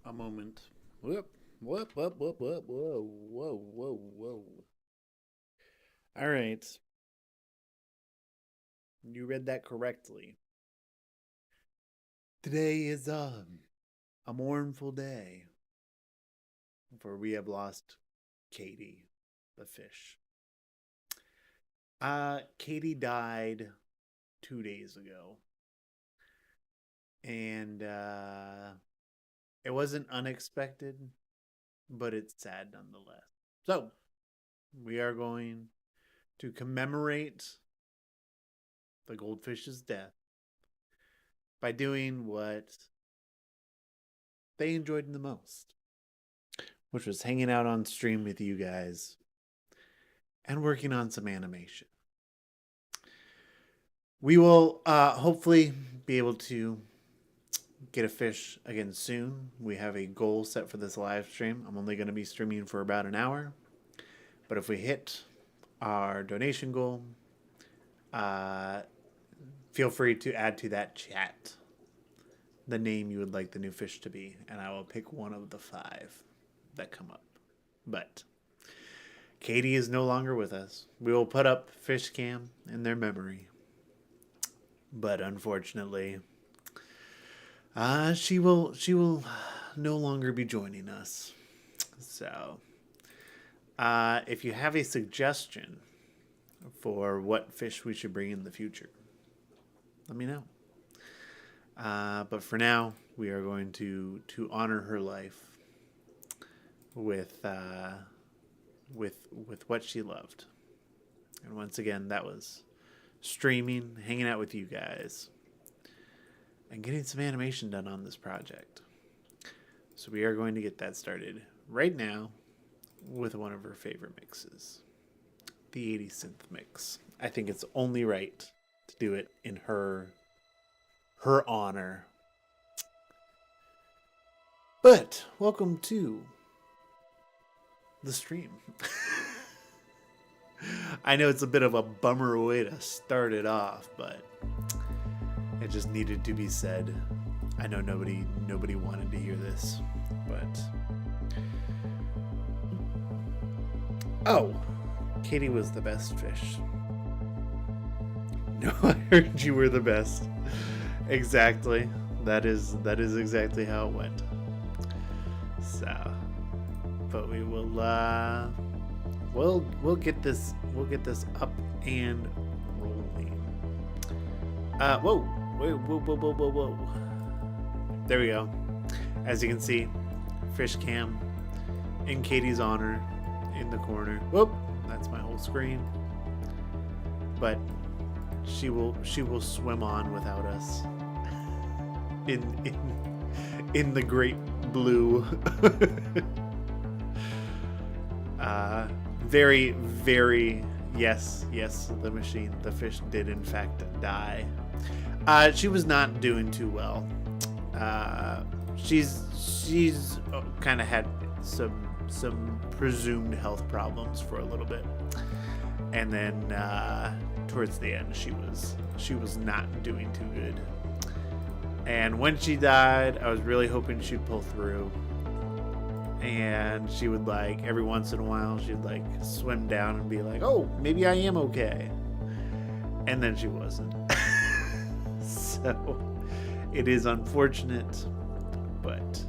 A moment. Whoop, whoop, whoop, whoop, whoop, whoa, whoa, whoa, whoa. All right. You read that correctly. Today is a mournful day, for we have lost Katie, the fish. Katie died 2 days ago. And it wasn't unexpected, but it's sad nonetheless. So, we are going to commemorate the goldfish's death by doing what they enjoyed the most, which was hanging out on stream with you guys and working on some animation. We will hopefully be able to get a fish again soon. We have a goal set for this live stream. I'm only going to be streaming for about an hour, but if we hit our donation goal, feel free to add to that chat the name you would like the new fish to be, and I will pick one of the 5 that come up. But Katie is no longer with us. We will put up fish cam in their memory, but unfortunately, she will no longer be joining us. So, if you have a suggestion for what fish we should bring in the future, let me know. But for now, we are going to honor her life with what she loved. And once again, that was streaming, hanging out with you guys, and getting some animation done on this project. So we are going to get that started right now with one of her favorite mixes, the 80 synth mix. I think it's only right to do it in her honor. But welcome to the stream. I know it's a bit of a bummer way to start it off, but it just needed to be said. I know nobody wanted to hear this, but oh, Katie was the best fish. No, I heard you were the best. Exactly. That is exactly how it went. So, but we will we'll get this up and rolling. Whoa. There we go. As you can see, fish cam in Katie's honor in the corner. Whoop, that's my whole screen. But she will swim on without us in the great blue. Very, very yes, the fish did in fact die. She was not doing too well. She's kind of had some presumed health problems for a little bit, and then towards the end she was not doing too good. And when she died, I was really hoping she'd pull through, and she would, like, every once in a while she'd like swim down and be like, oh, maybe I am okay, and then she wasn't. So it is unfortunate, but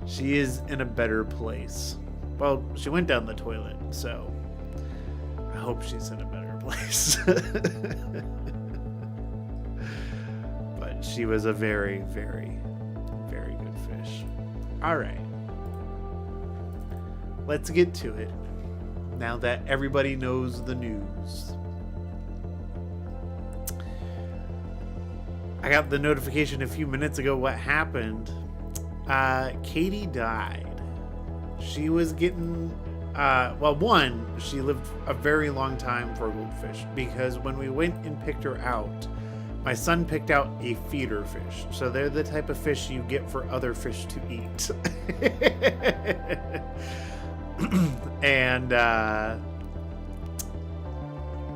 she is in a better place. Well, she went down the toilet, so I hope she's in a better place. But she was a very, very, very good fish. All right. Let's get to it. Now that everybody knows the news. I got the notification a few minutes ago what happened. Katie died. She was getting, she lived a very long time for a goldfish, because when we went and picked her out, my son picked out a feeder fish. So they're the type of fish you get for other fish to eat.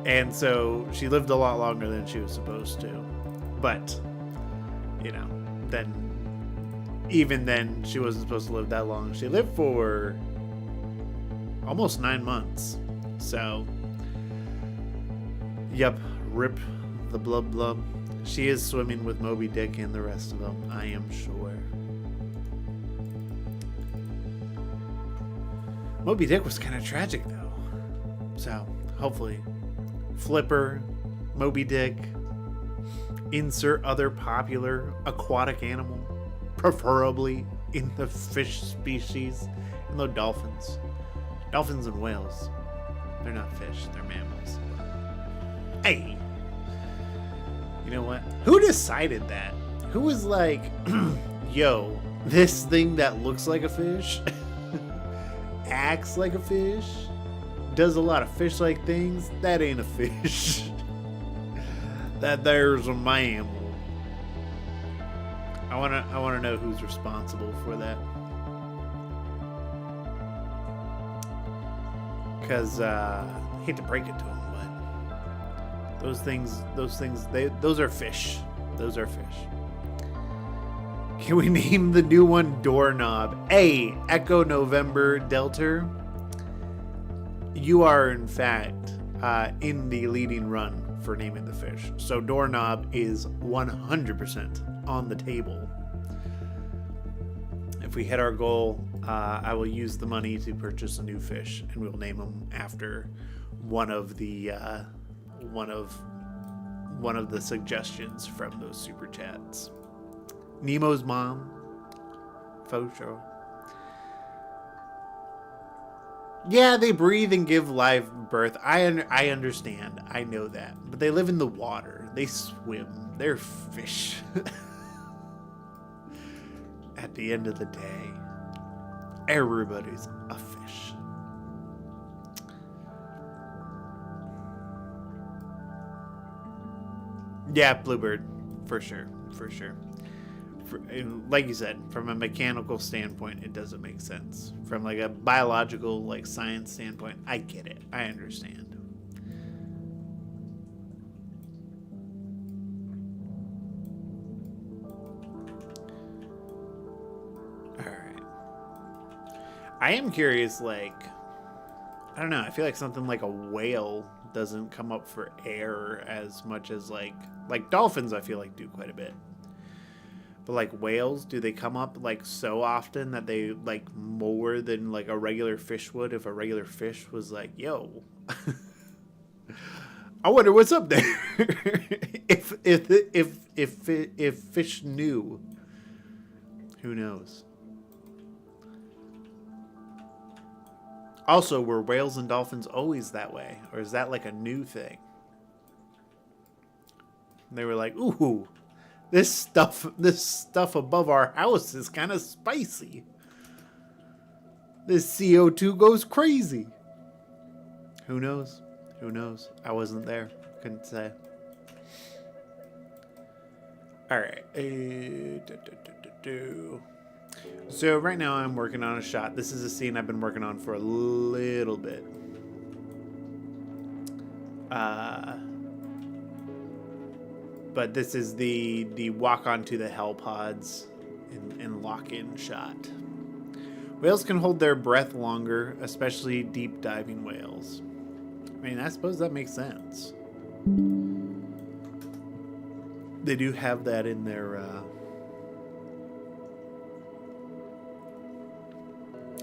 And so she lived a lot longer than she was supposed to. But, then even then, she wasn't supposed to live that long. She lived for almost 9 months. So, yep, rip the blub blub. She is swimming with Moby Dick and the rest of them, I am sure. Moby Dick was kind of tragic, though. So, hopefully, Flipper, Moby Dick, insert other popular aquatic animal, preferably in the fish species, and the dolphins. Dolphins and whales. They're not fish, they're mammals. Hey! You know what? Who decided that? Who was like, yo, this thing that looks like a fish, acts like a fish, does a lot of fish-like things, that ain't a fish. That there's a mammal. I wanna know who's responsible for that. Cause I hate to break it to them, but those things, those are fish. Those are fish. Can we name the new one Doorknob? A, Echo November Delta. You are in fact in the leading run for naming the fish. So Doorknob is 100% on the table. If we hit our goal, I will use the money to purchase a new fish, and we'll name them after one of the suggestions from those super chats. Nemo's mom, faux show. Yeah, they breathe and give live birth. I understand. I know that. But they live in the water. They swim. They're fish. At the end of the day, everybody's a fish. Yeah, Bluebird. For sure. For sure. Like you said, from a mechanical standpoint, it doesn't make sense. From like a biological, like science standpoint, I get it. I understand. All right. I am curious, like, I don't know. I feel like something like a whale doesn't come up for air as much as like dolphins, I feel like do quite a bit. But like whales, do they come up like so often that they like more than like a regular fish would if a regular fish was like, yo, I wonder what's up there. if fish knew, who knows? Also, were whales and dolphins always that way, or is that like a new thing? They were like, ooh. This stuff above our house is kind of spicy. This CO2 goes crazy. Who knows? Who knows? I wasn't there. Couldn't say. All right. So right now I'm working on a shot. This is a scene I've been working on for a little bit. But this is the walk onto the hell pods and lock-in shot. Whales can hold their breath longer, especially deep diving whales. I mean, I suppose that makes sense. They do have that in their...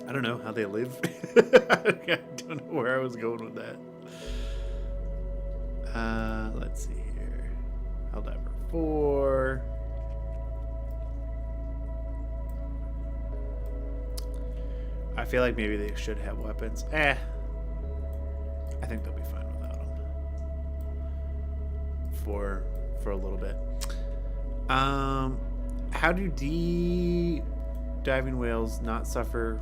I don't know how they live. I don't know where I was going with that. Let's see here. Helldiver 4. I feel like maybe they should have weapons. I think they'll be fine without them. For a little bit. How do diving whales not suffer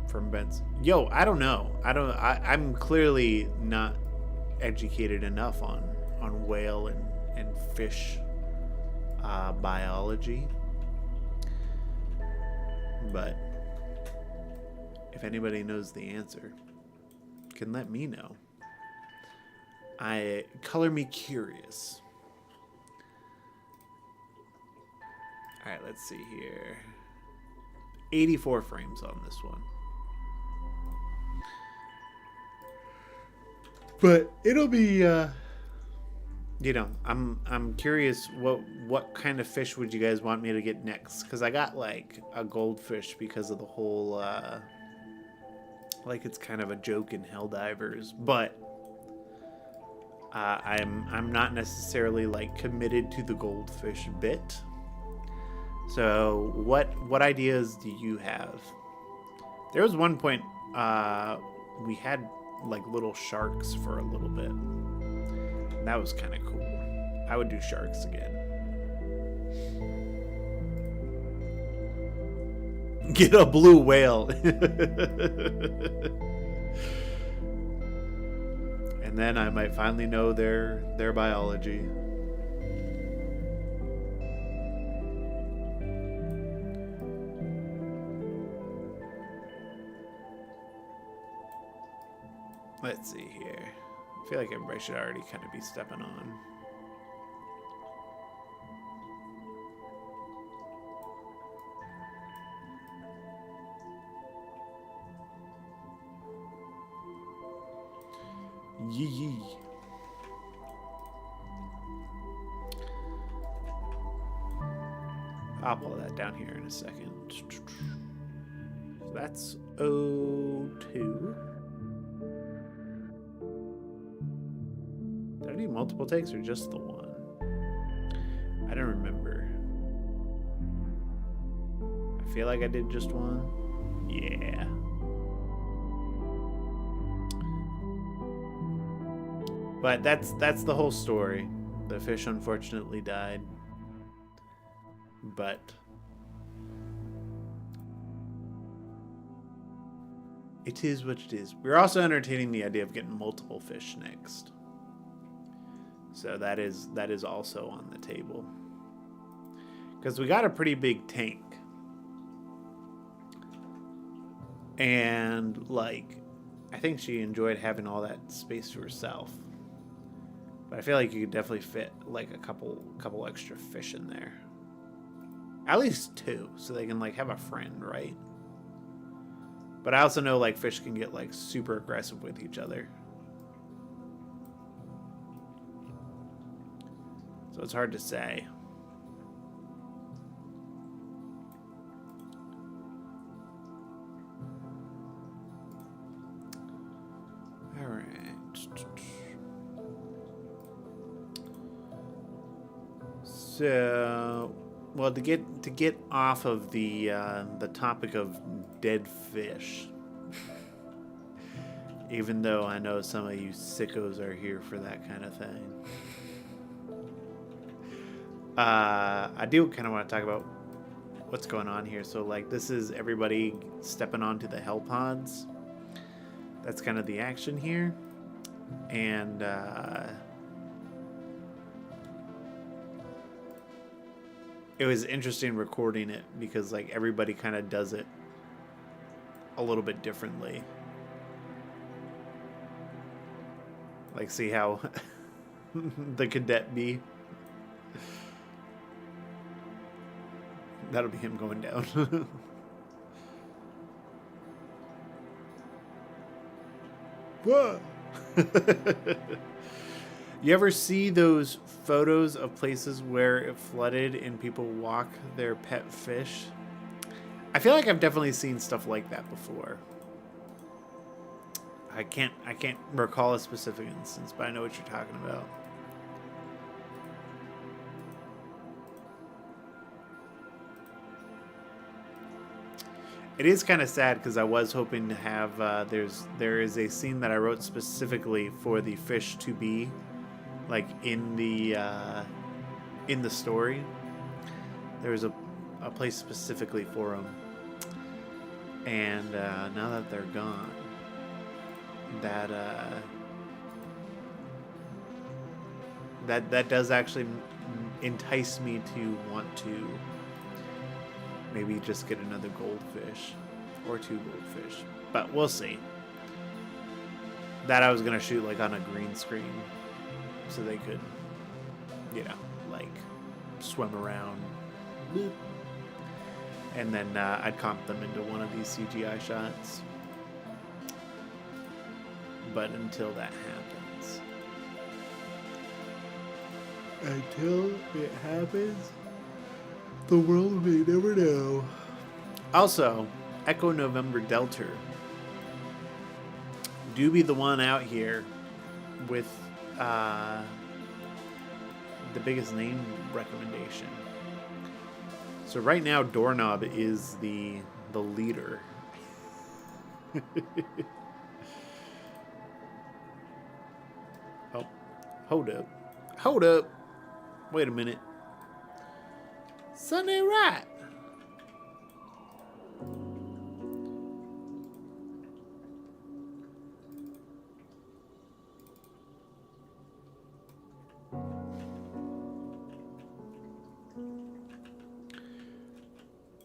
from bends? Yo, I don't know. I'm clearly not educated enough on whale and fish biology. But if anybody knows the answer, can let me know. Color me curious. All right, let's see here. 84 frames on this one. But it'll be you know, I'm curious what kind of fish would you guys want me to get next? Because I got like a goldfish because of the whole like it's kind of a joke in Helldivers, but I'm not necessarily like committed to the goldfish bit. So what ideas do you have? There was one point we had like little sharks for a little bit. And that was kind of cool. I would do sharks again. Get a blue whale. And then I might finally know their biology. Let's see here. I feel like everybody should already kind of be stepping on. Yee. I'll pull that down here in a second. So that's O2. Did I need multiple takes or just the one? I don't remember. I feel like I did just one. Yeah. But that's the whole story. The fish unfortunately died. But it is what it is. We're also entertaining the idea of getting multiple fish next. So that is also on the table. Because we got a pretty big tank. And like I think she enjoyed having all that space to herself. But I feel like you could definitely fit like a couple extra fish in there. At least 2, so they can like have a friend, right? But I also know like fish can get like super aggressive with each other. So it's hard to say. All right. So, well, to get off of the topic of dead fish, even though I know some of you sickos are here for that kind of thing, I do kind of want to talk about what's going on here. So, like, this is everybody stepping onto the hell pods. That's kind of the action here, and it was interesting recording it because like everybody kind of does it a little bit differently. Like, see how the cadet bee, that'll be him going down. Whoa. You ever see those photos of places where it flooded and people walk their pet fish? I feel like I've definitely seen stuff like that before. I can't recall a specific instance, but I know what you're talking about. It is kind of sad because I was hoping to have there is a scene that I wrote specifically for the fish to be like in the story. There was a place specifically for them, and now that they're gone, that does actually entice me to want to maybe just get another goldfish or 2 goldfish, but we'll see. That I was gonna shoot like on a green screen so they could, you know, like swim around and then I'd comp them into one of these CGI shots. But until that happens, the world may never know. Also, Echo November Delta, do be the one out here with the biggest name recommendation. So right now, Doorknob is the leader. Oh, hold up. Wait a minute. Sunday right.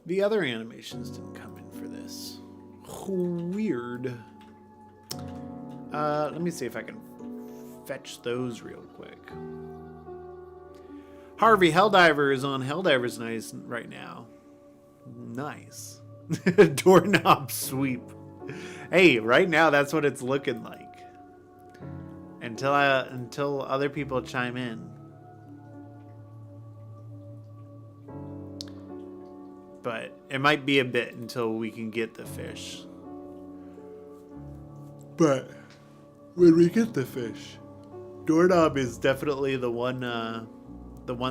The other animations didn't come in for this. Weird. Let me see if I can fetch those real quick. Harvey Helldiver is on Helldivers Nice right now. Nice. Doorknob sweep. Hey, right now that's what it's looking like. Until other people chime in. But it might be a bit until we can get the fish. But when we get the fish, Doorknob is definitely the one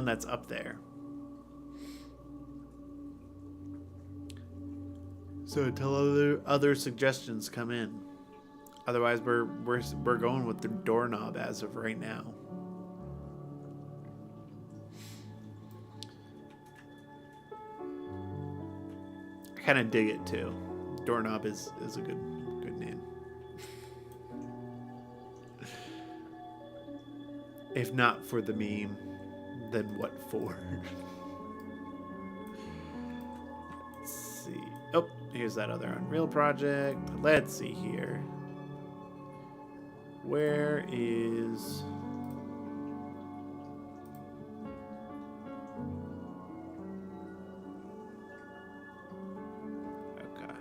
that's up there. So until other suggestions come in, otherwise we're going with the Doorknob as of right now. I kind of dig it too. Doorknob is a good name. If not for the meme, then what for? Let's see. Oh, here's that other Unreal project. Let's see here. Where is... Okay.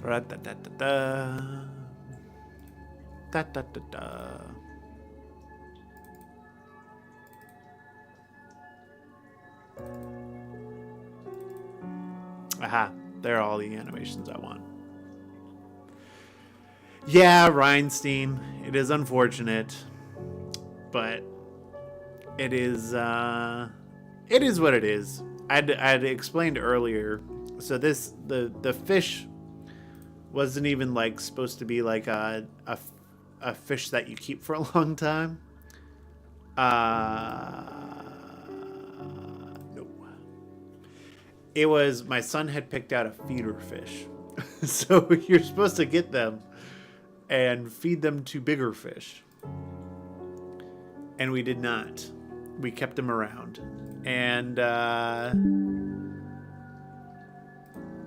Da-da-da-da-da. Da-da-da-da. Aha, there are all the animations I want. Yeah, Reinstein, it is unfortunate, but it is what it is. I'd explained earlier. So the fish wasn't even like supposed to be like a fish that you keep for a long time. No. It was, my son had picked out a feeder fish. So you're supposed to get them and feed them to bigger fish. And we did not. We kept them around. And,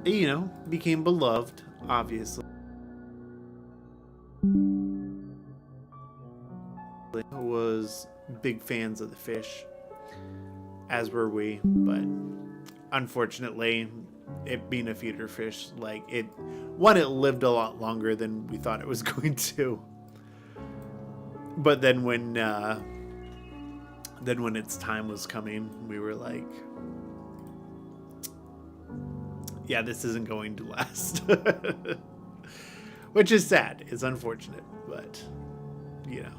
you know, became beloved, obviously. Was big fans of the fish, as were we, but unfortunately, it being a feeder fish, like it lived a lot longer than we thought it was going to. But then when its time was coming, we were like, yeah, this isn't going to last. Which is sad. It's unfortunate, but you know,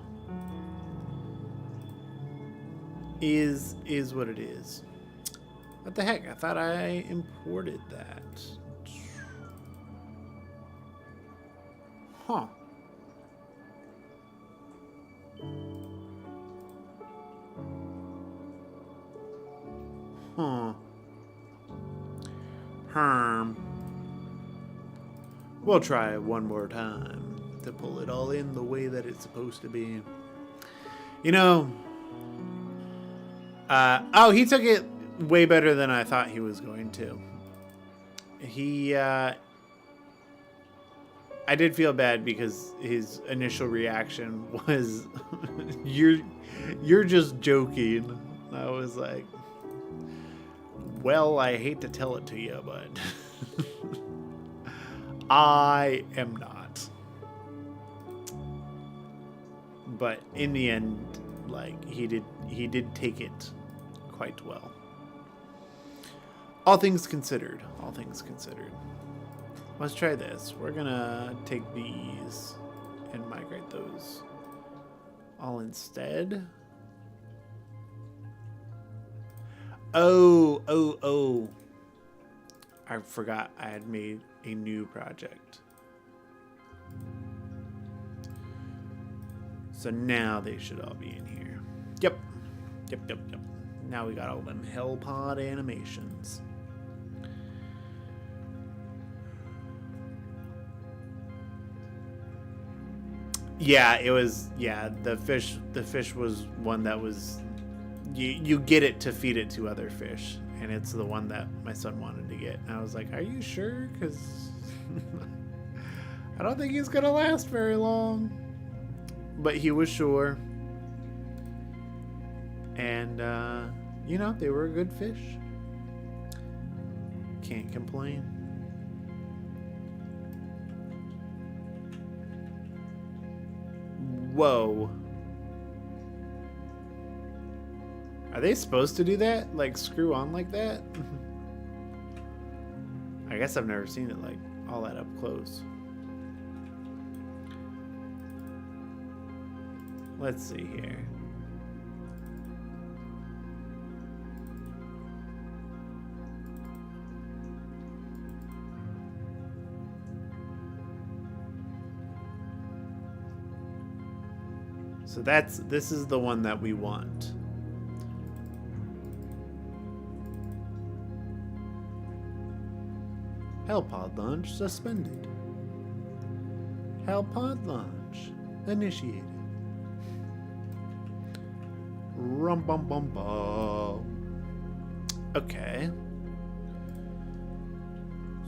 is what it is. What the heck? I thought I imported that. Huh. Huh. We'll try it one more time to pull it all in the way that it's supposed to be. You know, oh, he took it way better than I thought he was going to. I did feel bad because his initial reaction was, you're just joking. I was like, well, I hate to tell it to you, but I am not. But in the end, like, he did take it quite well. All things considered. All things considered. Let's try this. We're gonna take these and migrate those all instead. Oh. I forgot I had made a new project. So now they should all be in here. Yep. Now we got all them Hellpod animations. Yeah, it was, yeah, the fish was one that was, you get it to feed it to other fish, and it's the one that my son wanted to get. And I was like, are you sure? Because I don't think he's gonna last very long. But he was sure. And you know, they were a good fish. Can't complain. Whoa. Are they supposed to do that? Like, screw on like that? I guess I've never seen it, like, all that up close. Let's see here. So this is the one that we want. Hellpod launch suspended. Hellpod launch initiated. Rum bum bum bum. Okay.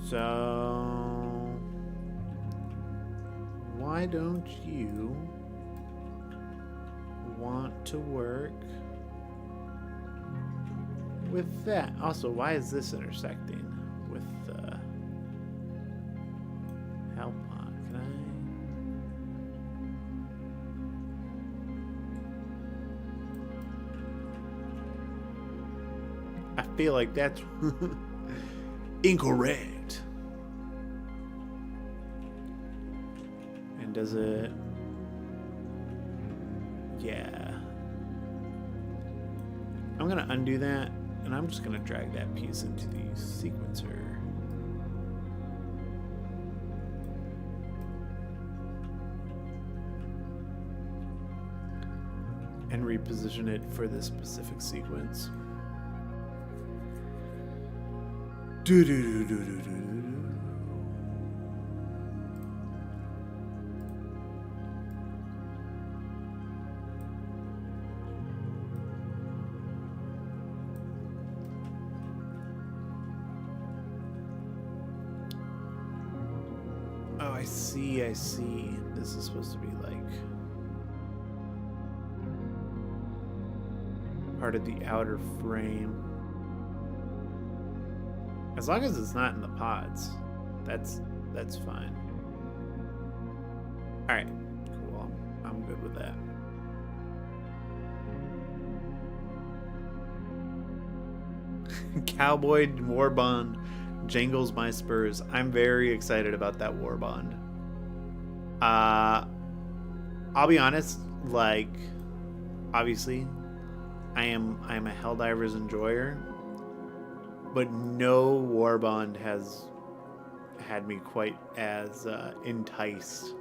So why don't you want to work with that? Also, why is this intersecting with Hellpod? Can I feel like that's incorrect. And does it? Yeah. I'm gonna undo that, and I'm just gonna drag that piece into the sequencer. And reposition it for this specific sequence. Oh, I see. This is supposed to be like part of the outer frame. As long as it's not in the pods, that's fine. All right, cool. I'm good with that. Cowboy Warbond jangles my spurs. I'm very excited about that Warbond. I'll be honest, like, obviously, I'm a Helldivers enjoyer, but no Warbond has had me quite as enticed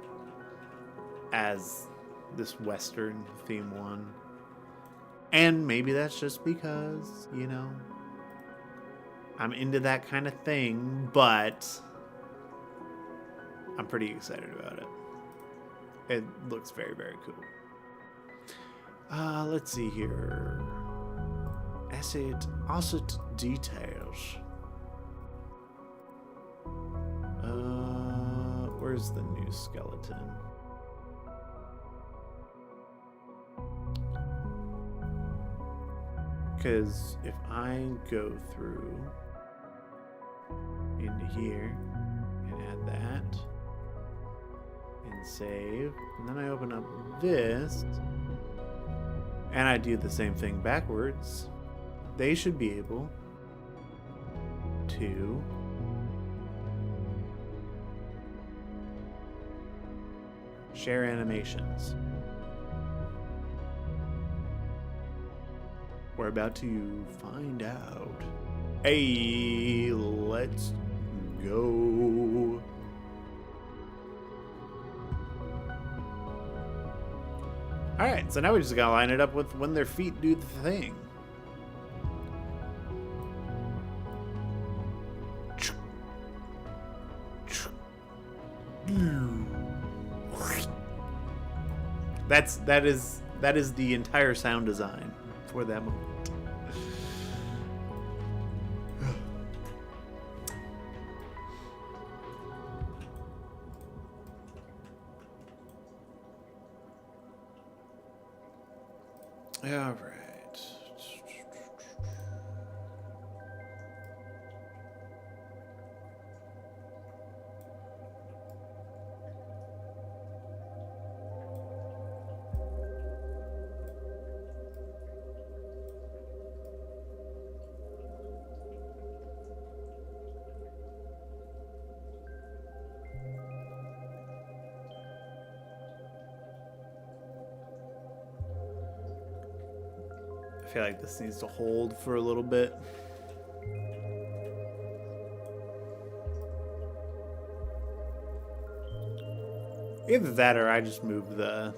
as this Western theme one. And maybe that's just because, you know, I'm into that kind of thing, but I'm pretty excited about it. It looks very, very cool. Let's see here. Asset details. Where's the new skeleton? Because if I go through into here and add that and save, and then I open up this and I do the same thing backwards, they should be able to share animations. We're about to find out. Hey, let's go. Alright, so now we just gotta line it up with when their feet do the thing. That is the entire sound design for that moment. All right. I feel like this needs to hold for a little bit. Either that or I just move the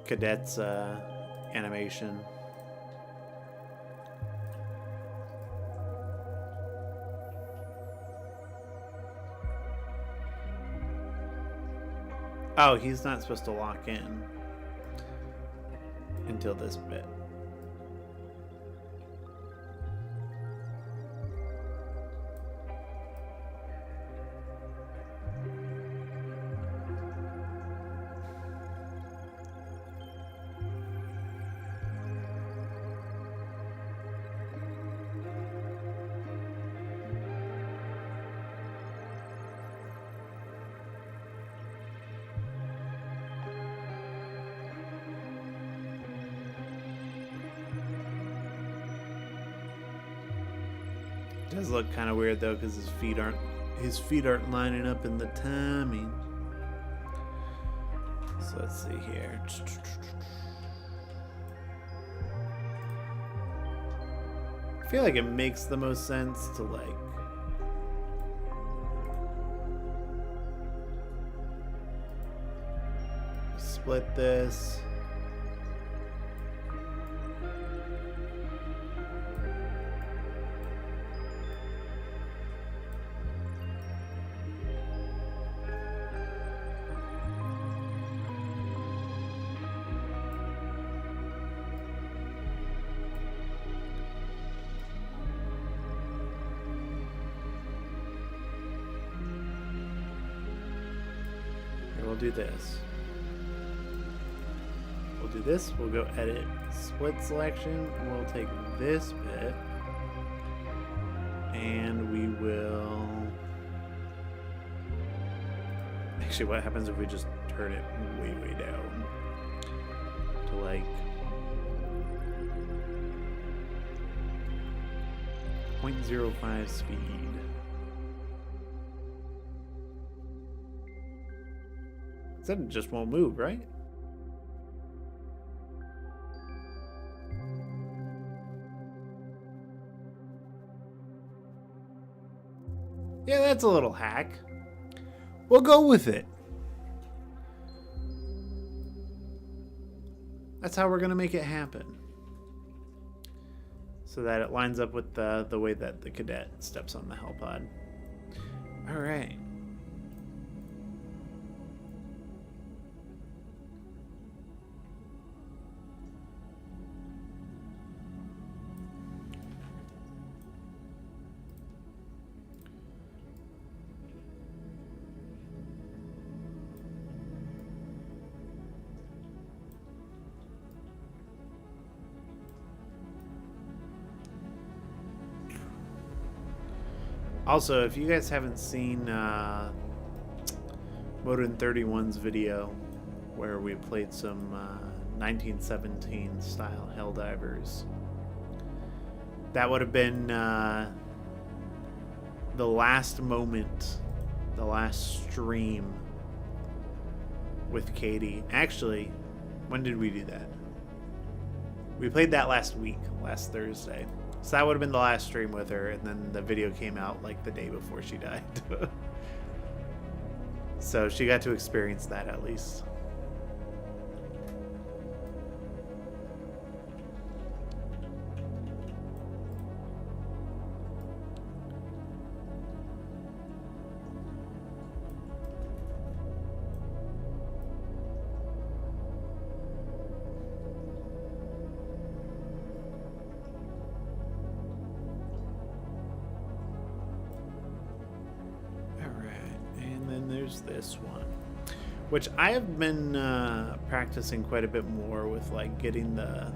cadet's animation. Oh, he's not supposed to lock in until this bit. It does look kind of weird though, because his feet aren't lining up in the timing. So let's see here. I feel like it makes the most sense to like split this. We'll do this. We'll do this. We'll go edit split selection. We'll take this bit and we will. Actually, what happens if we just turn it way, way down to like 0.05 speed? Then it just won't move, right? Yeah, that's a little hack. We'll go with it. That's how we're gonna make it happen. So that it lines up with the way that the cadet steps on the Hellpod. All right. Also, if you guys haven't seen Modern 31's video where we played some 1917 style Helldivers, that would have been the last moment, the last stream with Katie. Actually, when did we do that? We played that last week, last Thursday. So that would have been the last stream with her, and then the video came out like the day before she died. So she got to experience that at least. This one, which I have been practicing quite a bit more with, like getting the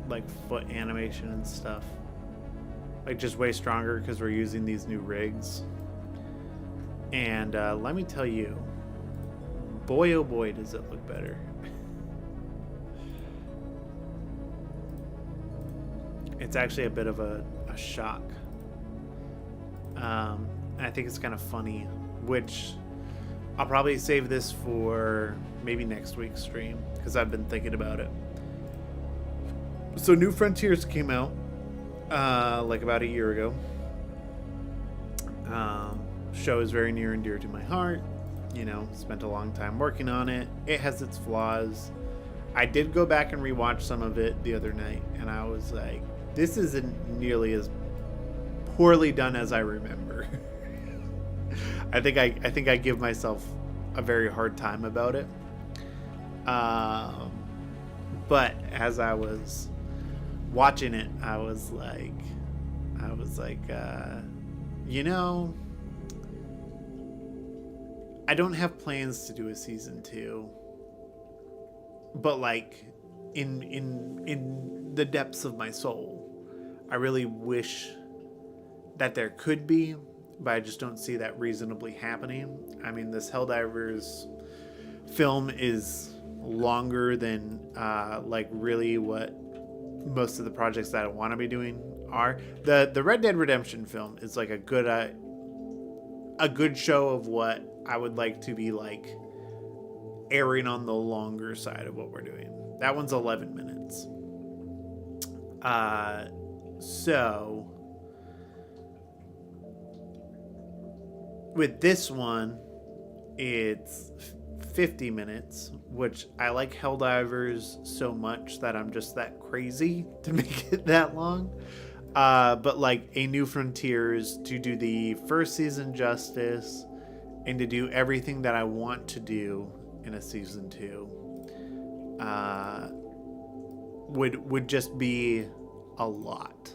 like foot animation and stuff, like just way stronger because we're using these new rigs. And let me tell you, boy oh boy does it look better. It's actually a bit of a shock. I think it's kind of funny, which I'll probably save this for maybe next week's stream because I've been thinking about it. So New Frontiers came out like about a year ago. Show is very near and dear to my heart. You know, spent a long time working on it. It has its flaws. I did go back and rewatch some of it the other night, and I was like, this isn't nearly as poorly done as I remember. I think I give myself a very hard time about it. But as I was watching it, I was like, you know, I don't have plans to do a season 2, but like in the depths of my soul, I really wish that there could be, but I just don't see that reasonably happening. I mean, this Helldivers film is longer than like really what most of the projects that I want to be doing are. The Red Dead Redemption film is like a good show of what I would like to be like airing on the longer side of what we're doing. That one's 11 minutes. So with this one, it's 50 minutes, which I like Helldivers so much that I'm just that crazy to make it that long. But like A New Frontiers, to do the first season justice and to do everything that I want to do in a season 2 would just be a lot.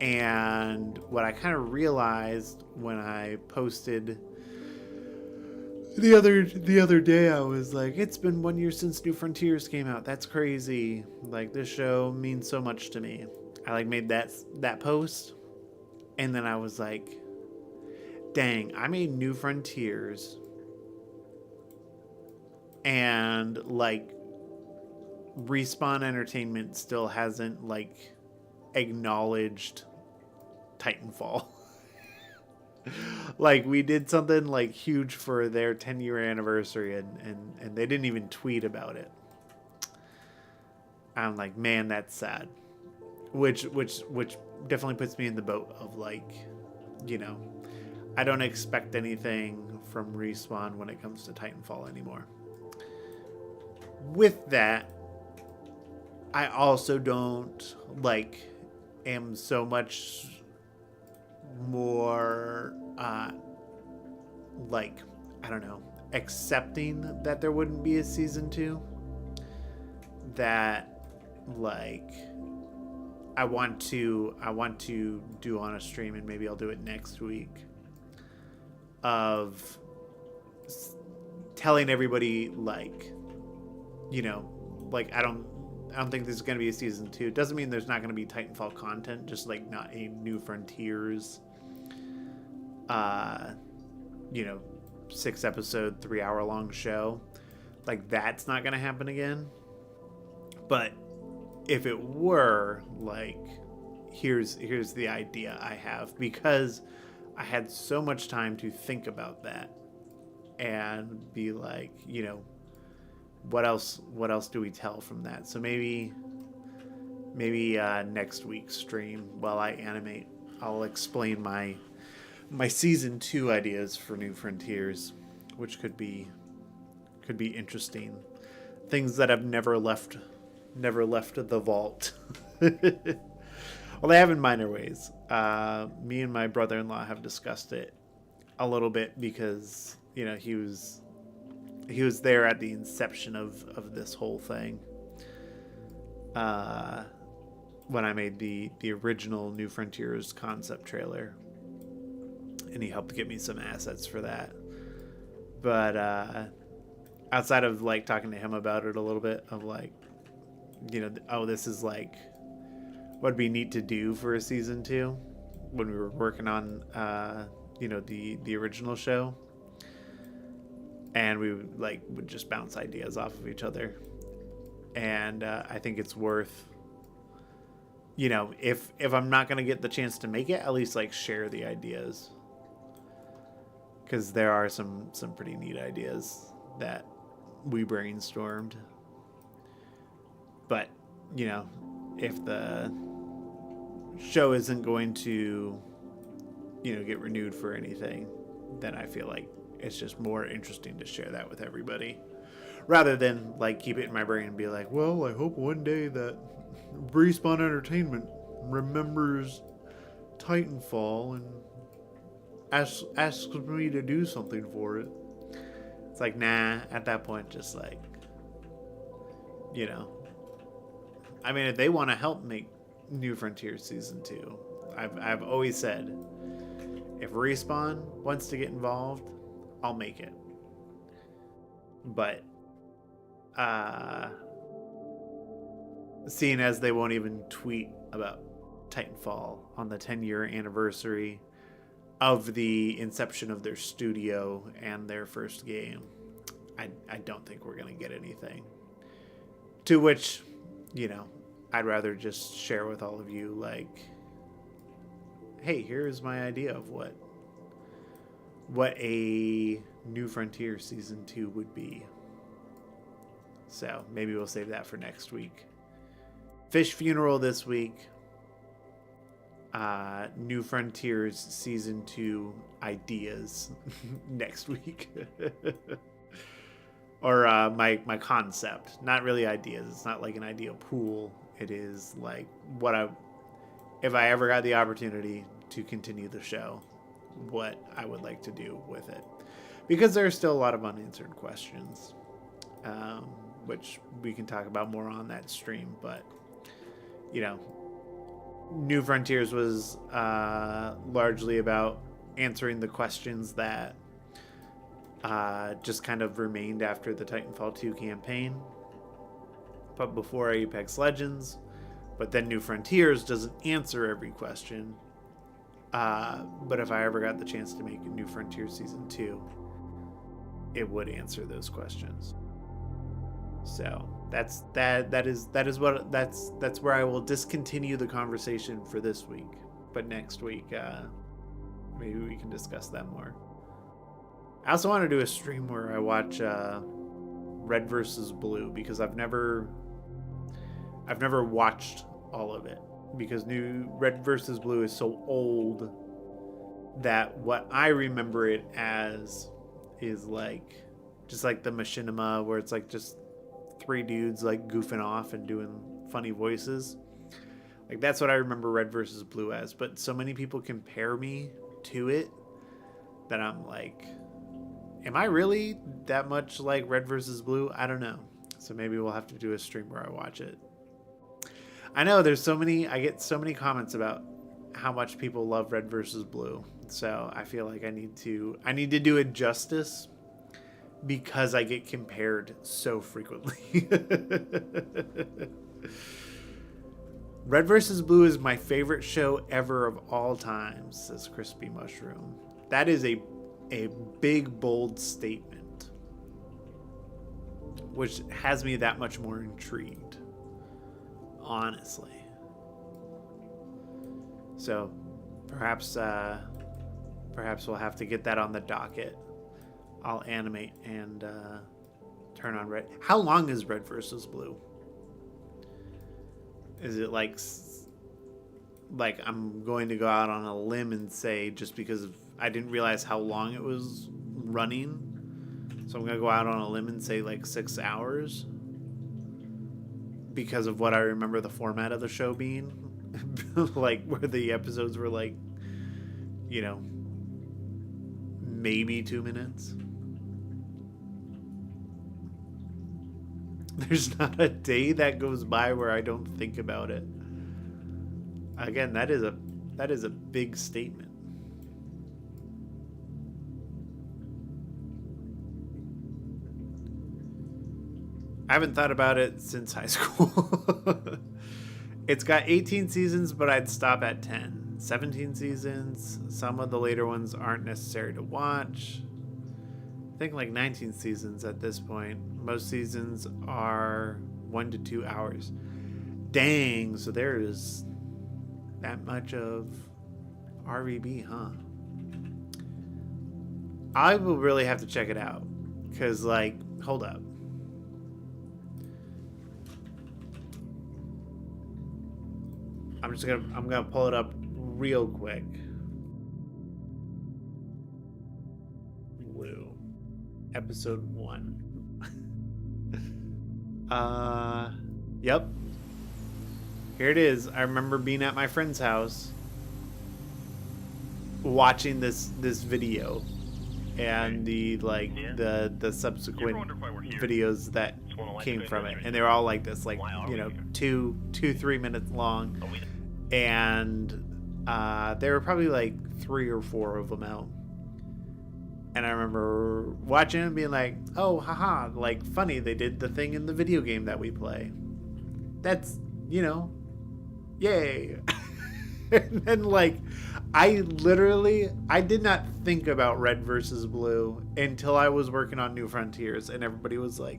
And what I kind of realized when I posted the other day, I was like, it's been 1 year since New Frontiers came out. That's crazy. Like, this show means so much to me. I like made that post, and then I was like, dang, I made New Frontiers, and like Respawn Entertainment still hasn't like acknowledged Titanfall. Like, we did something like huge for their 10-year anniversary, and they didn't even tweet about it. I'm like, man, that's sad. Which definitely puts me in the boat of like, you know, I don't expect anything from Respawn when it comes to Titanfall anymore. With that, I also don't like am so much more like, I don't know, accepting that there wouldn't be a season 2, that like I want to do on a stream, and maybe I'll do it next week, of telling everybody, like, you know, like, I don't I don't think there's going to be a season 2. Doesn't mean there's not going to be Titanfall content, just like not a New Frontiers, 6 episode, 3 hour long show. Like, that's not going to happen again. But if it were, like, here's the idea I have, because I had so much time to think about that and be like, what else do we tell from that? So maybe next week's stream, while I animate, I'll explain my season 2 ideas for New Frontiers, which could be interesting. Things that have never left the vault. Well, they have in minor ways. Me and my brother-in-law have discussed it a little bit because he was there at the inception of this whole thing. When I made the original New Frontiers concept trailer, and he helped get me some assets for that. But outside of like talking to him about it a little bit, of like, this is like what'd be neat to do for a season 2 when we were working on the original show, and we would just bounce ideas off of each other. And I think it's worth, if I'm not going to get the chance to make it, at least like share the ideas, because there are some pretty neat ideas that we brainstormed. But if the show isn't going to get renewed for anything, then I feel like it's just more interesting to share that with everybody, rather than like keep it in my brain and be like, well, I hope one day that Respawn Entertainment remembers Titanfall and asks me to do something for it. It's like, nah, at that point, just like, I mean, if they want to help make New Frontiers Season 2, I've always said, if Respawn wants to get involved, I'll make it. But seeing as they won't even tweet about Titanfall on the 10-year anniversary of the inception of their studio and their first game, I don't think we're going to get anything. To which, I'd rather just share with all of you, like, hey, here's my idea of what a New Frontier Season 2 would be. So maybe we'll save that for next week. Fish Funeral this week. New Frontiers Season 2 ideas next week. Or my concept. Not really ideas. It's not like an idea pool. It is like if I ever got the opportunity to continue the show, what I would like to do with it. Because there are still a lot of unanswered questions, which we can talk about more on that stream. But, New Frontiers was largely about answering the questions that just kind of remained after the Titanfall 2 campaign, but before Apex Legends. But then New Frontiers doesn't answer every question. But if I ever got the chance to make a New Frontiers Season 2, it would answer those questions. So that's where I will discontinue the conversation for this week. But next week, maybe we can discuss that more. I also want to do a stream where I watch Red vs. Blue, because I've never watched all of it, because new Red vs. Blue is so old that what I remember it as is like just like the machinima, where it's like just 3 dudes like goofing off and doing funny voices. Like, that's what I remember Red vs. Blue as. But so many people compare me to it that I'm like, am I really that much like Red vs. Blue? I don't know. So maybe we'll have to do a stream where I watch it. I know I get so many comments about how much people love Red vs. Blue. So I feel like I need to do it justice, because I get compared so frequently. Red vs. Blue is my favorite show ever of all time, says Crispy Mushroom. That is a big, bold statement, which has me that much more intrigued, honestly. So perhaps we'll have to get that on the docket. I'll animate and turn on Red. How long is Red vs. Blue? Is it like I'm going to go out on a limb and say, just because I didn't realize how long it was running, so I'm going to go out on a limb and say like 6 hours because of what I remember the format of the show being. Like where the episodes were like, you know, maybe 2 minutes. There's not a day that goes by where I don't think about it. Again, that is a big statement. I haven't thought about it since high school. It's got 18 seasons, but I'd stop at 10. 17 seasons. Some of the later ones aren't necessary to watch. I think like 19 seasons at this point. Most seasons are 1 to 2 hours. Dang, so there is that much of RVB, huh? I will really have to check it out. Because, like, hold up. I'm gonna pull it up real quick. Blue. Episode 1. Yep. Here it is. I remember being at my friend's house watching this video and the subsequent videos that came from it, and they were all like this, like, you know, 2-3 minutes long, and there were probably like 3 or 4 of them out. And I remember watching it and being like, oh, haha, like, funny, they did the thing in the video game that we play. That's, you know, yay. And then, like, I did not think about Red versus Blue until I was working on New Frontiers, and everybody was like,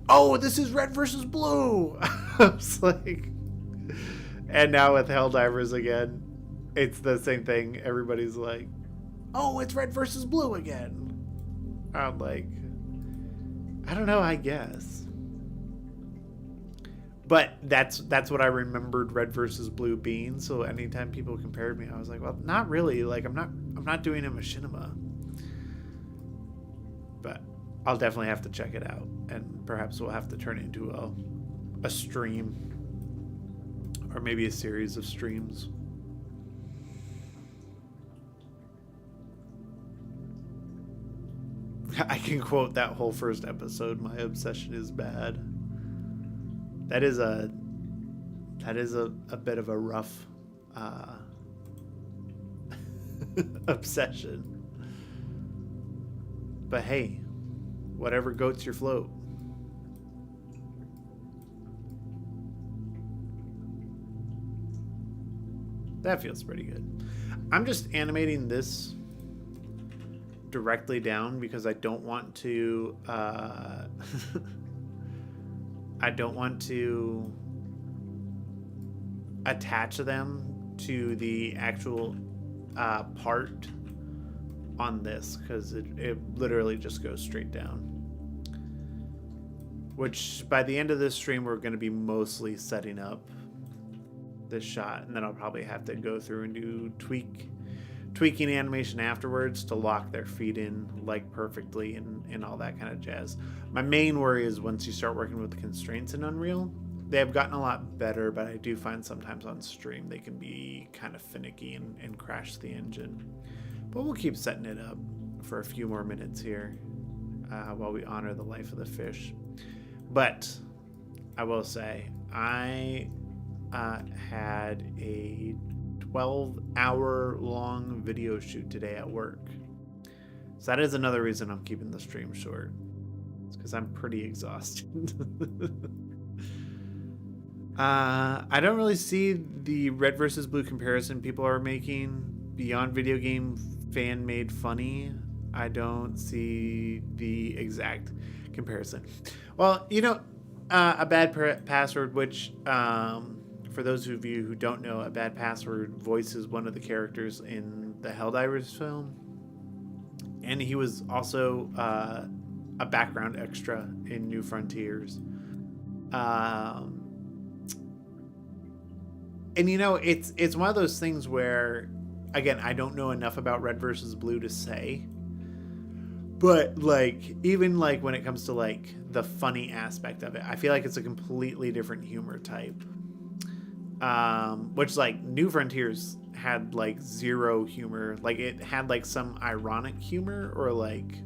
oh, this is Red versus Blue. I was like, and now with Helldivers again, it's the same thing. Everybody's like, oh, it's Red versus Blue again. I'm like, I don't know, I guess. But that's what I remembered Red versus Blue being. So anytime people compared me, I was like, well, not really. Like, I'm not doing a machinima. But I'll definitely have to check it out, and perhaps we'll have to turn it into a stream, or maybe a series of streams. I can quote that whole first episode. My obsession is bad. That is a bit of a rough obsession. But hey, whatever goats your float. That feels pretty good. I'm just animating this directly down because I don't want to attach them to the actual part on this, because it literally just goes straight down. Which by the end of this stream, we're going to be mostly setting up this shot, and then I'll probably have to go through and do tweaking animation afterwards to lock their feet in like perfectly and all that kind of jazz. My main worry is once you start working with the constraints in Unreal, they have gotten a lot better, but I do find sometimes on stream they can be kind of finicky and crash the engine. But we'll keep setting it up for a few more minutes here while we honor the life of the fish. But I will say, I had a 12-hour long video shoot today at work. So that is another reason I'm keeping the stream short. It's because I'm pretty exhausted. I don't really see the red versus blue comparison people are making beyond video game fan made funny. I don't see the exact comparison. Well, a bad password, which for those of you who don't know, a bad password voices one of the characters in the Helldivers film, and he was also a background extra in New Frontiers. And it's one of those things where, again, I don't know enough about red versus blue to say, but like even like when it comes to like the funny aspect of it, I feel like it's a completely different humor type. Which like New Frontiers had like zero humor. Like it had like some ironic humor or like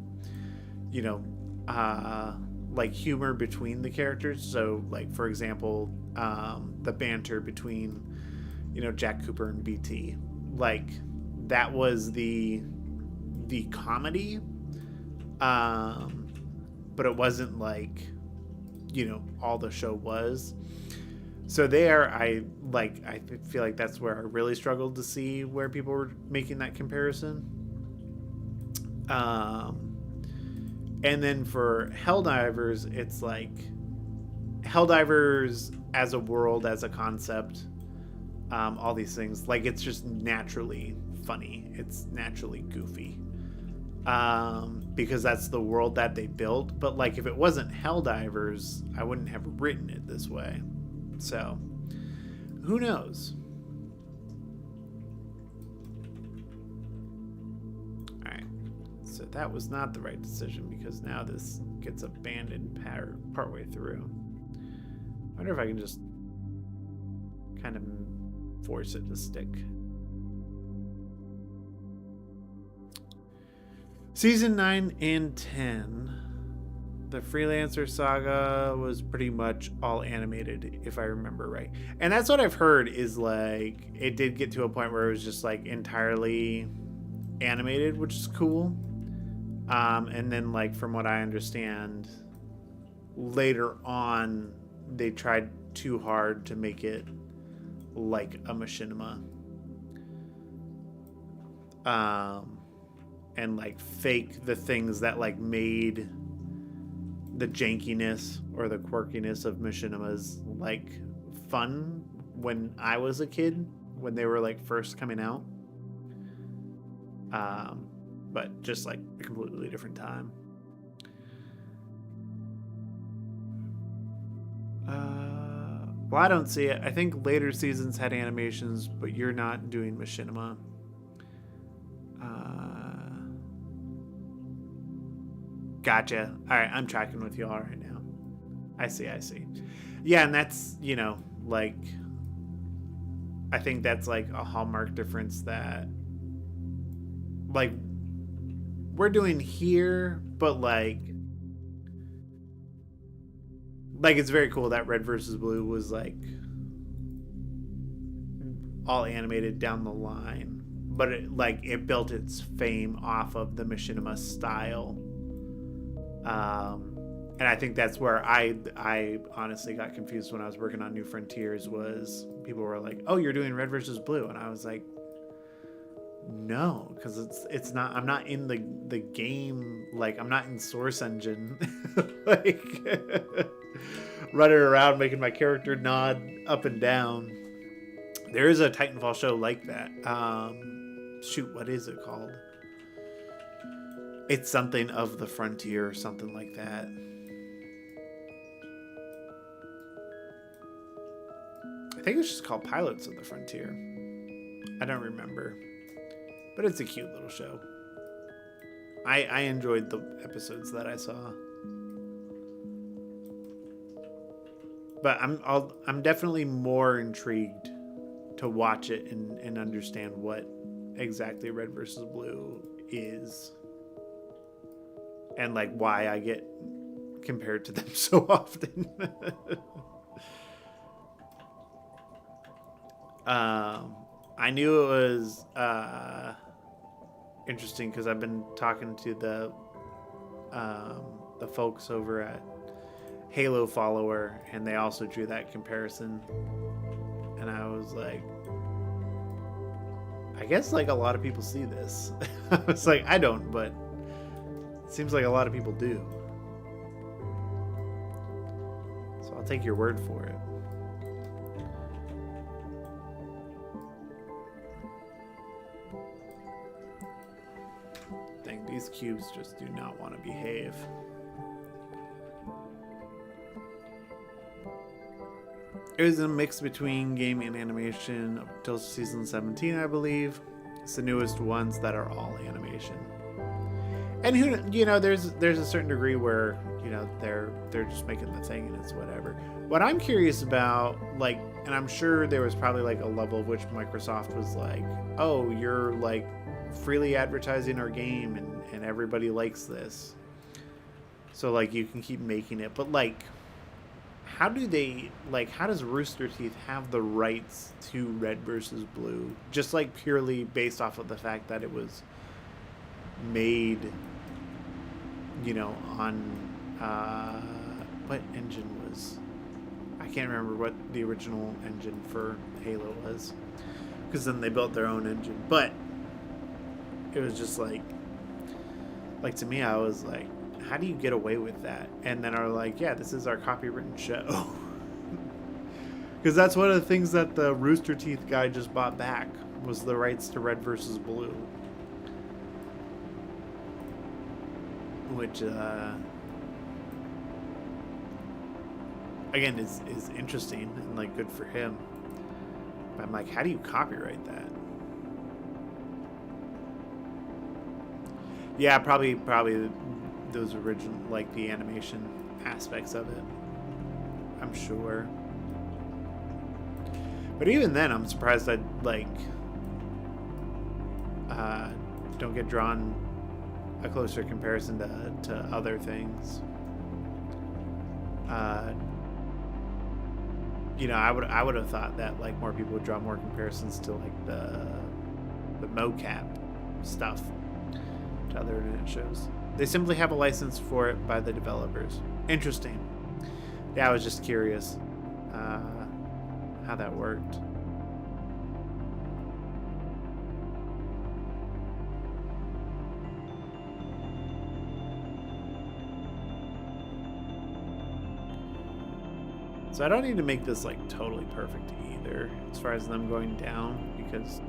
like humor between the characters. So like for example, the banter between Jack Cooper and BT, like that was the comedy, but it wasn't like all the show was. So I feel like that's where I really struggled to see where people were making that comparison. And then for Helldivers, it's like Helldivers as a world, as a concept, all these things, like it's just naturally funny. It's naturally goofy. Because that's the world that they built. But like if it wasn't Helldivers, I wouldn't have written it this way. So who knows? Alright. So that was not the right decision because now this gets abandoned partway through. I wonder if I can just kind of force it to stick. Season 9 and 10. The Freelancer Saga was pretty much all animated, if I remember right. And that's what I've heard is like, it did get to a point where it was just like entirely animated, which is cool. And then like, from what I understand, later on, they tried too hard to make it like a machinima. And like fake the things that like made the jankiness or the quirkiness of machinimas like fun when I was a kid, when they were like first coming out. But just like a completely different time. Well, I don't see it. I think later seasons had animations, but you're not doing machinima. Gotcha. All right, I'm tracking with you all right now. I see. Yeah, and that's, like, I think that's like a hallmark difference that, like, we're doing here, but like it's very cool that Red versus Blue was like all animated down the line, but it built its fame off of the machinima style. And I think that's where I honestly got confused when I was working on New Frontiers. Was people were like, "Oh, you're doing Red versus Blue," and I was like, "No, because it's not. I'm not in the game. Like, I'm not in Source Engine, like running around making my character nod up and down." There is a Titanfall show like that. Shoot, what is it called? It's something of the Frontier or something like that. I think it's just called Pilots of the Frontier. I don't remember. But it's a cute little show. I enjoyed the episodes that I saw. But I'm definitely more intrigued to watch it and understand what exactly Red versus Blue is. And like why I get compared to them so often. I knew it was interesting because I've been talking to the folks over at Halo follower, and they also drew that comparison. And I was like, I guess like a lot of people see this. I was like, I don't, but it seems like a lot of people do. So I'll take your word for it. Dang, these cubes just do not want to behave. It was a mix between game and animation up until season 17, I believe. It's the newest ones that are all animation. And who, you know, there's a certain degree where, you know, they're just making the thing and it's whatever. What I'm curious about, like, and I'm sure there was probably like a level of which Microsoft was like, oh, you're like freely advertising our game and everybody likes this, so like you can keep making it. But like, how do they, like, how does Rooster Teeth have the rights to Red versus Blue? Just like purely based off of the fact that it was made, you know, on what engine was, I can't remember what the original engine for Halo was, because then they built their own engine. But it was just like to me, I was like, how do you get away with that? And then are like, yeah, this is our copywritten show. Because that's one of the things that the Rooster Teeth guy just bought back, was the rights to Red versus Blue. Which, again, is interesting and, like, good for him. But I'm like, how do you copyright that? Yeah, probably those original, like, the animation aspects of it, I'm sure. But even then, I'm surprised that, like, don't get drawn a closer comparison to other things. You know, I would have thought that, like, more people would draw more comparisons to, like, the mocap stuff to other internet shows. They simply have a license for it by the developers. Interesting. Yeah, I was just curious how that worked. So I don't need to make this like totally perfect either, as far as them going down, because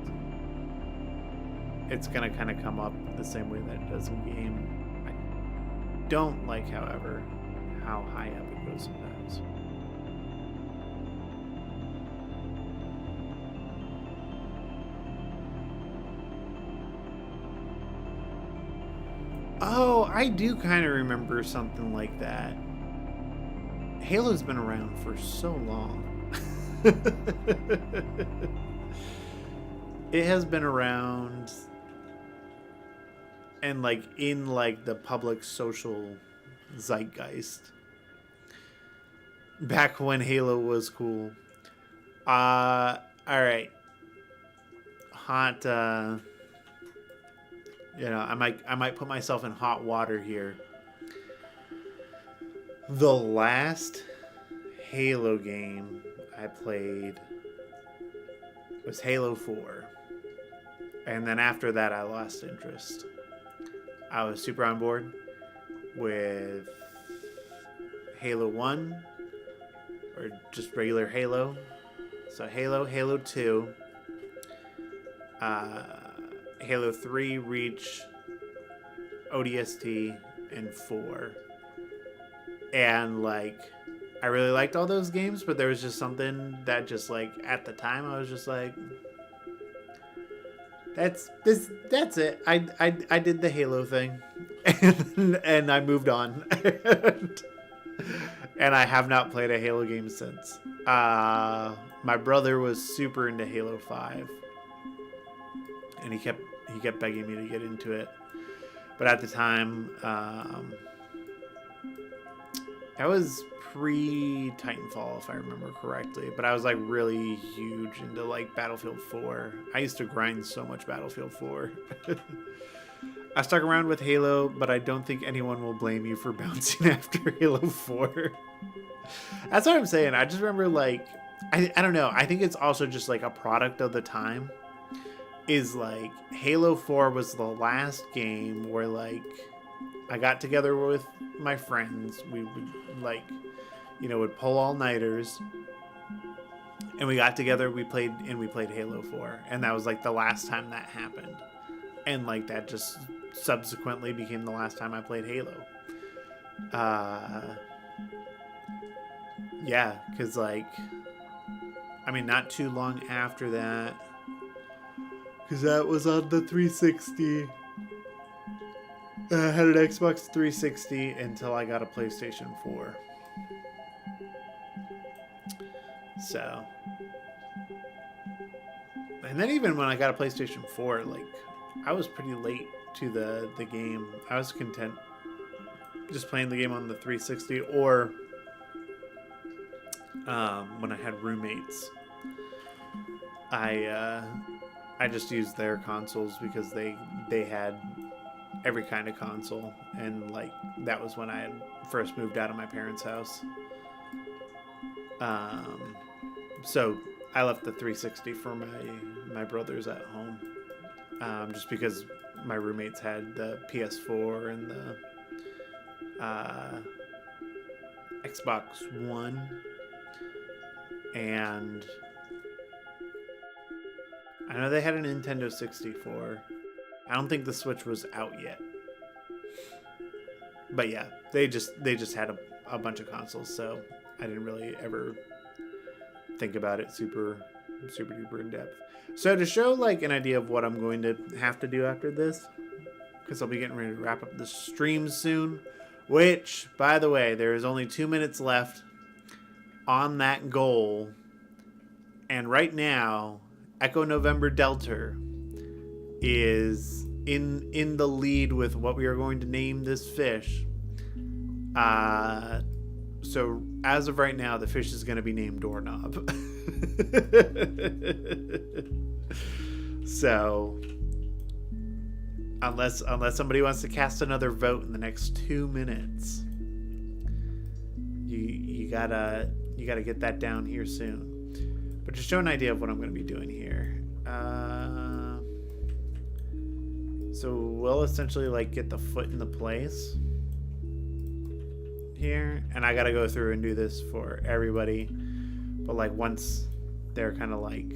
it's gonna kind of come up the same way that it does in game. I don't like, however, how high up it goes sometimes. Oh, I do kind of remember something like that. Halo's been around for so long. It has been around, and like in like the public social zeitgeist back when Halo was cool. All right. Hot, you know, I might put myself in hot water here. The last Halo game I played was Halo 4. And then after that, I lost interest. I was super on board with Halo 1, or just regular Halo. So Halo 2, Halo 3, Reach, ODST, and 4. And, like, I really liked all those games, but there was just something that just, like, at the time, I was just like, that's it. I did the Halo thing, and I moved on. And I have not played a Halo game since. My brother was super into Halo 5, and he kept begging me to get into it. But at the time, that was pre-Titanfall, if I remember correctly. But I was like really huge into like Battlefield 4. I used to grind so much Battlefield 4. I stuck around with Halo, but I don't think anyone will blame you for bouncing after Halo 4. That's what I'm saying. I just remember, like, I don't know. I think it's also just, like, a product of the time. Is, like, Halo 4 was the last game where, like, I got together with my friends. We would, like, would pull all-nighters. And we got together, we played Halo 4. And that was, like, the last time that happened. And, like, that just subsequently became the last time I played Halo. Yeah, because, like, I mean, not too long after that, because that was on the 360. I had an Xbox 360 until I got a PlayStation 4. So, and then even when I got a PlayStation 4, like, I was pretty late to the game. I was content just playing the game on the 360, or when I had roommates, I just used their consoles because they had every kind of console, and like that was when I had first moved out of my parents' house. So I left the 360 for my brothers at home, just because my roommates had the PS4 and the Xbox One, and I know they had a Nintendo 64. I don't think the Switch was out yet, but yeah, they just had a bunch of consoles, so I didn't really ever think about it super duper in depth. So to show like an idea of what I'm going to have to do after this, because I'll be getting ready to wrap up the stream soon, which, by the way, there is only 2 minutes left on that goal, and right now Echo November Delta is in the lead with what we are going to name this fish. So as of right now, the fish is going to be named Doorknob. So unless somebody wants to cast another vote in the next 2 minutes, you gotta get that down here soon. But to show an idea of what I'm going to be doing here, so we'll essentially like get the foot in the place here, and I gotta go through and do this for everybody, but like once they're kind of like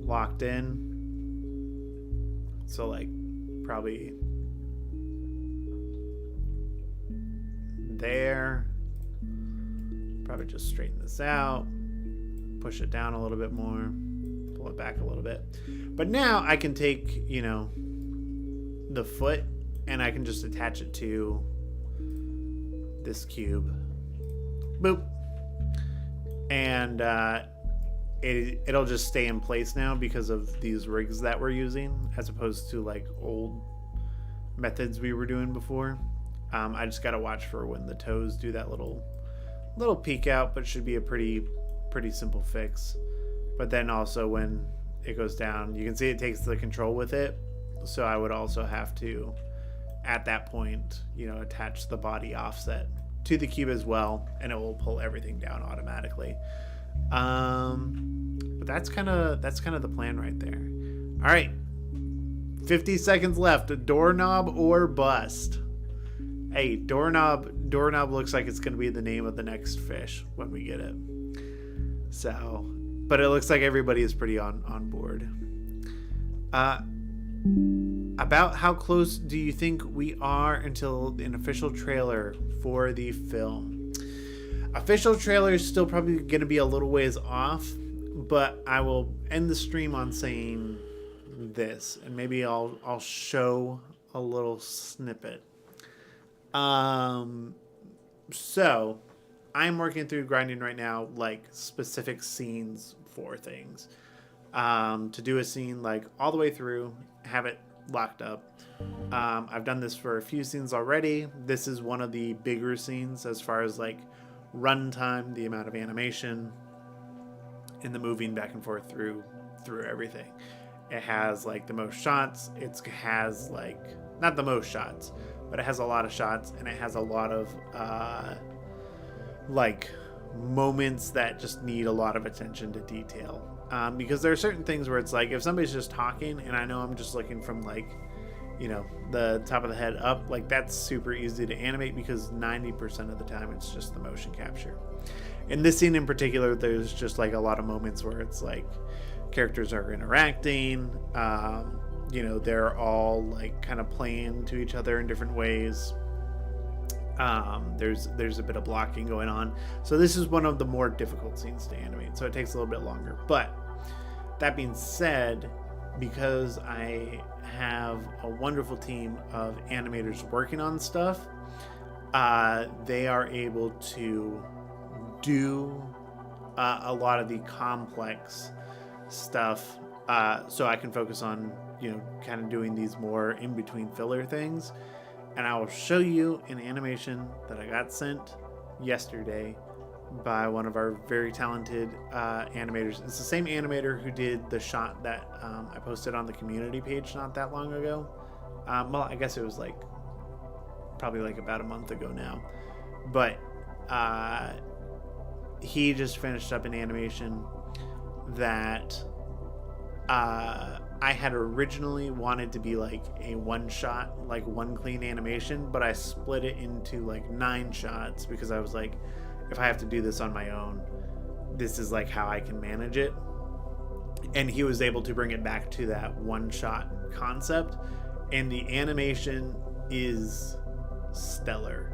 locked in, so like probably there, probably just straighten this out, push it down a little bit more, pull it back a little bit. But now I can take, the foot, and I can just attach it to this cube. Boop. And it'll just stay in place now because of these rigs that we're using, as opposed to like old methods we were doing before. I just gotta watch for when the toes do that little peek out, but should be a pretty simple fix. But then also when it goes down, you can see it takes the control with it, so I would also have to at that point attach the body offset to the cube as well, and it will pull everything down automatically. But that's kind of the plan right there. All right, 50 seconds left. Doorknob or bust. Hey, doorknob looks like it's going to be the name of the next fish when we get it. So, but it looks like everybody is pretty on board. About how close do you think we are until an official trailer for the film? Official trailer is still probably going to be a little ways off, but I will end the stream on saying this, and maybe I'll show a little snippet. So I'm working through grinding right now, like specific scenes for things. To do a scene like all the way through, have it locked up. I've done this for a few scenes already. This is one of the bigger scenes as far as like runtime, the amount of animation, and the moving back and forth through everything. It has like the most shots. It has like not the most shots, but it has a lot of shots, and it has a lot of like moments that just need a lot of attention to detail. Because there are certain things where it's like, if somebody's just talking and I know I'm just looking from like, you know, the top of the head up, like that's super easy to animate because 90% of the time it's just the motion capture. In this scene in particular, there's just like a lot of moments where it's like characters are interacting, you know, they're all like kind of playing to each other in different ways. There's a bit of blocking going on. So this is one of the more difficult scenes to animate, so it takes a little bit longer. But that being said, because I have a wonderful team of animators working on stuff, they are able to do a lot of the complex stuff, so I can focus on, you know, kind of doing these more in-between filler things. And I will show you an animation that I got sent yesterday by one of our very talented animators. It's the same animator who did the shot that I posted on the community page not that long ago. Well, I guess it was like probably like about a month ago now. But he just finished up an animation that I had originally wanted to be like a one shot, like one clean animation, but I split it into like 9 shots because I was like, if I have to do this on my own, this is like how I can manage it. And he was able to bring it back to that one shot concept, and the animation is stellar.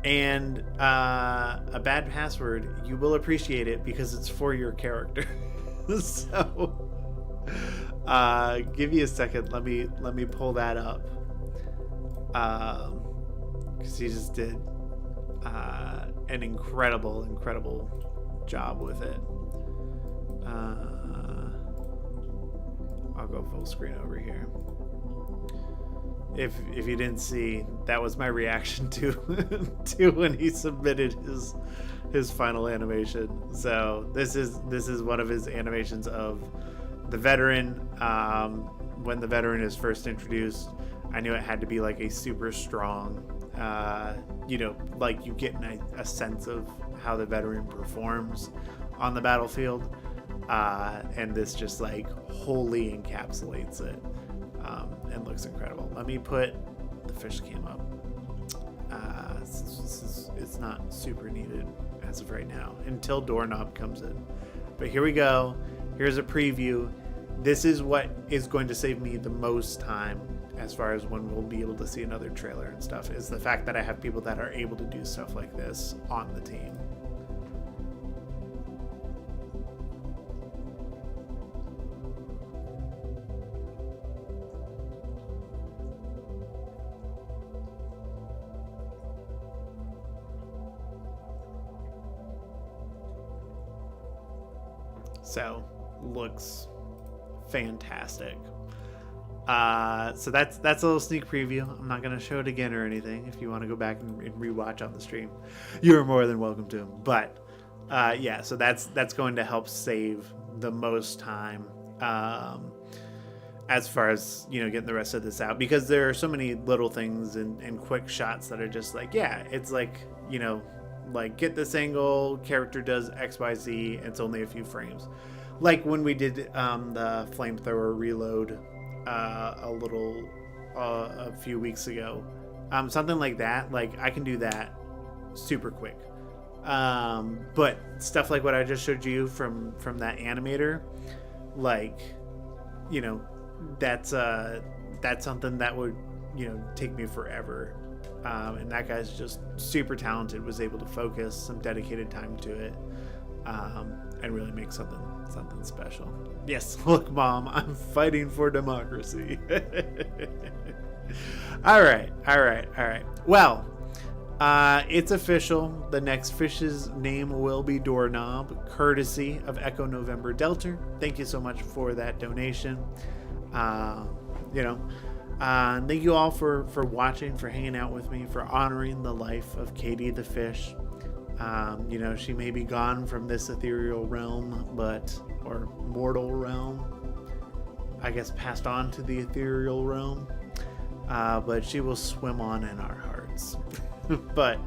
And a bad password, you will appreciate it because it's for your character. So give me a second, let me pull that up, because he just did an incredible job with it. I'll go full screen over here. If you didn't see, that was my reaction to to when he submitted his final animation. So this is one of his animations of the veteran. When the veteran is first introduced, I knew it had to be like a super strong, you know, like you get a sense of how the veteran performs on the battlefield, and this just like wholly encapsulates it, and looks incredible. Let me put the fish cam up. It's not super needed as of right now until Doorknob comes in, but here we go. Here's a preview. This is what is going to save me the most time as far as when we'll be able to see another trailer and stuff, is the fact that I have people that are able to do stuff like this on the team. So looks fantastic. So that's a little sneak preview. I'm not going to show it again or anything. If you want to go back and rewatch on the stream, you're more than welcome to. But yeah, so that's going to help save the most time, as far as, you know, getting the rest of this out, because there are so many little things and quick shots that are just like, yeah, it's like, you know, like get this angle, character does XYZ, it's only a few frames. Like when we did the flamethrower reload a few weeks ago, something like that, like I can do that super quick. But stuff like what I just showed you from that animator, like, you know, that's something that would, you know, take me forever. And that guy's just super talented, was able to focus some dedicated time to it, and really make something special. Yes, look, Mom, I'm fighting for democracy. All right. Well, it's official. The next fish's name will be Doorknob, courtesy of Echo November Delta. Thank you so much for that donation. You know, thank you all for watching, for hanging out with me, for honoring the life of Katie the fish. You know, she may be gone from this ethereal realm, or mortal realm, I guess, passed on to the ethereal realm. but she will swim on in our hearts. But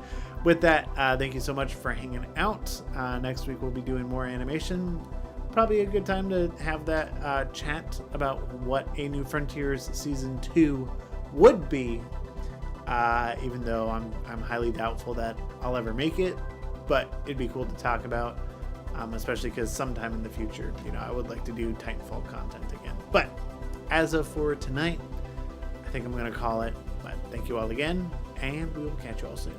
with that, thank you so much for hanging out. Next week we'll be doing more animation. Probably a good time to have that chat about what A New Frontiers Season 2 would be, even though I'm highly doubtful that I'll ever make it, but it'd be cool to talk about, especially because sometime in the future, I would like to do Titanfall content again. But as of for tonight, I think I'm going to call it. But thank you all again, and we will catch you all soon.